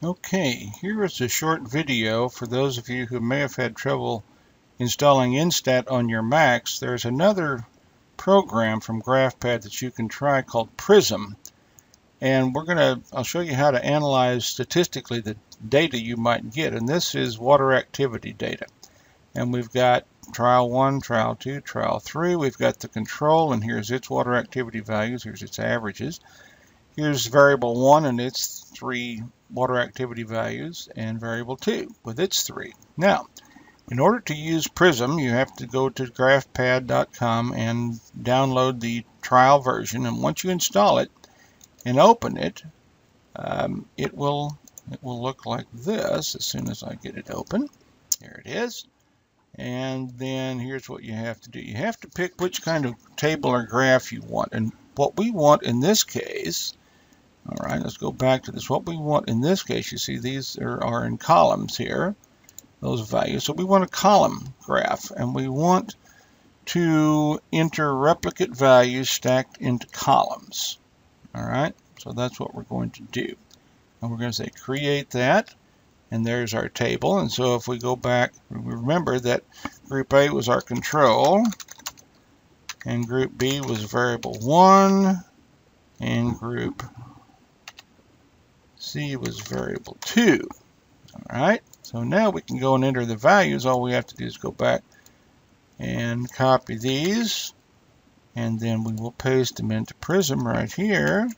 Okay, here is a short video for those of you who may have had trouble installing InStat on your Macs. There's another program from GraphPad that you can try called Prism, and I'll show you how to analyze statistically the data you might get, and this is water activity data. And we've got trial 1, trial 2, trial 3. We've got the control, and here's its water activity values, here's its averages. Here's variable 1 and its 3 water activity values, and variable 2 with its 3. Now, in order to use Prism, you have to go to graphpad.com and download the trial version. And once you install it and open it, it will look like this as soon as I get it open. There it is. And then here's what you have to do. You have to pick which kind of table or graph you want. And what we want in this case, all right, let's go back to this. What we want in this case, you see these are in columns here, those values. So we want a column graph, and we want to enter replicate values stacked into columns. All right, so that's what we're going to do. And we're going to say create that, and there's our table. And so if we go back, remember that group A was our control, and group B was variable 1, and group C was variable 2. All right, so now we can go and enter the values. All we have to do is go back and copy these, and then we will paste them into Prism right here,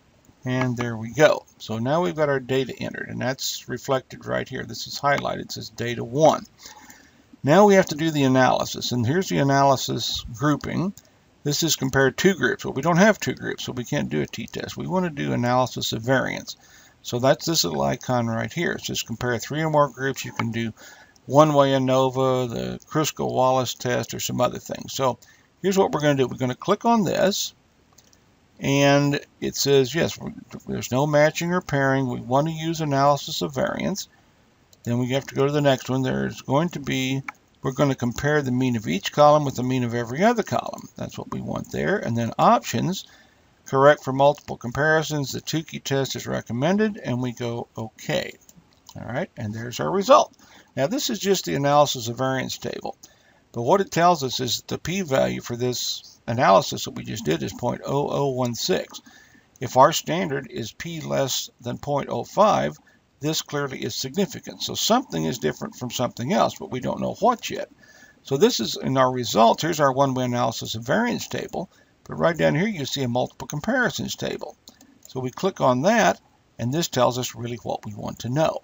and there we go. So now we've got our data entered, and that's reflected right here. This is highlighted. It says data 1. Now we have to do the analysis, and here's the analysis grouping. This is compare two groups. Well, we don't have two groups, so we can't do a t-test. We want to do analysis of variance. So that's this little icon right here. It's just compare 3 or more groups. You can do one-way ANOVA, the Kruskal-Wallis test, or some other things. So here's what we're going to do. We're going to click on this, and it says, yes, there's no matching or pairing. We want to use analysis of variance. Then we have to go to the next one. There's going to be, we're going to compare the mean of each column with the mean of every other column. That's what we want there. And then options, correct for multiple comparisons. The Tukey test is recommended, and we go OK. All right, and there's our result. Now this is just the analysis of variance table, but what it tells us is that the p-value for this analysis that we just did is 0.0016. If our standard is p less than 0.05, this clearly is significant. So something is different from something else, but we don't know what yet. So this is in our results. Here's our one-way analysis of variance table. But right down here, you see a multiple comparisons table. So we click on that, and this tells us really what we want to know.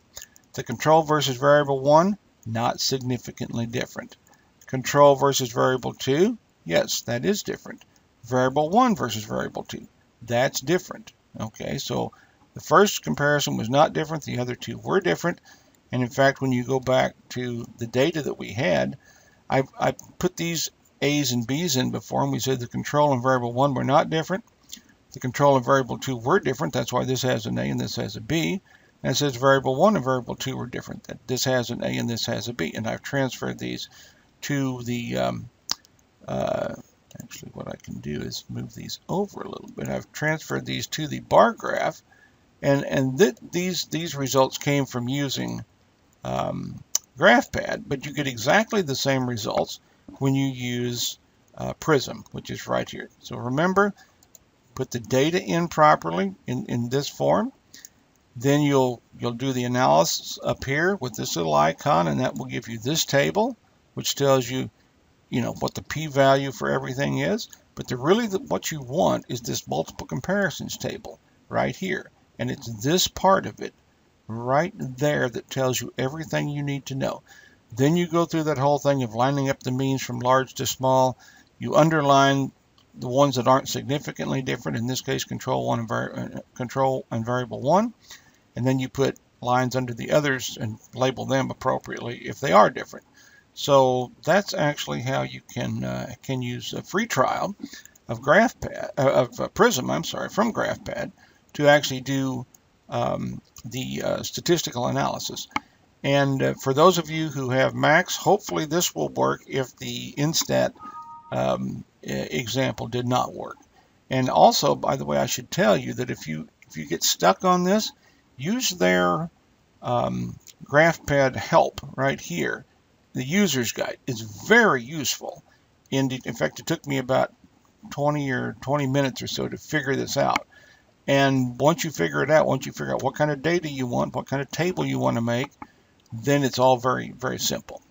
The control versus variable 1, not significantly different. Control versus variable 2, yes, that is different. Variable 1 versus variable 2, that's different. Okay, so the first comparison was not different. The other two were different. And in fact, when you go back to the data that we had, I put these A's and B's in before, and we said the control and variable 1 were not different. The control and variable 2 were different. That's why this has an A and this has a B. And it says variable 1 and variable 2 were different. That this has an A and this has a B. And I've transferred these to the, actually what I can do is move these over a little bit. I've transferred these to the bar graph. And these results came from using GraphPad, but you get exactly the same results when you use Prism, which is right here. So remember, put the data in properly in this form. Then you'll do the analysis up here with this little icon, and that will give you this table, which tells you, what the p-value for everything is. But what you want is this multiple comparisons table right here. And it's this part of it right there that tells you everything you need to know. Then you go through that whole thing of lining up the means from large to small. You underline the ones that aren't significantly different, in this case control and variable 1. And then you put lines under the others and label them appropriately if they are different. So that's actually how you can use a free trial of Prism, from GraphPad, to actually do the statistical analysis. And for those of you who have Macs, hopefully this will work if the InStat example did not work. And also, by the way, I should tell you that if you get stuck on this, use their GraphPad help right here, the user's guide, is very useful. In fact, it took me about 20 minutes or so to figure this out. And once you figure it out, once you figure out what kind of data you want, what kind of table you want to make, then it's all very, very simple.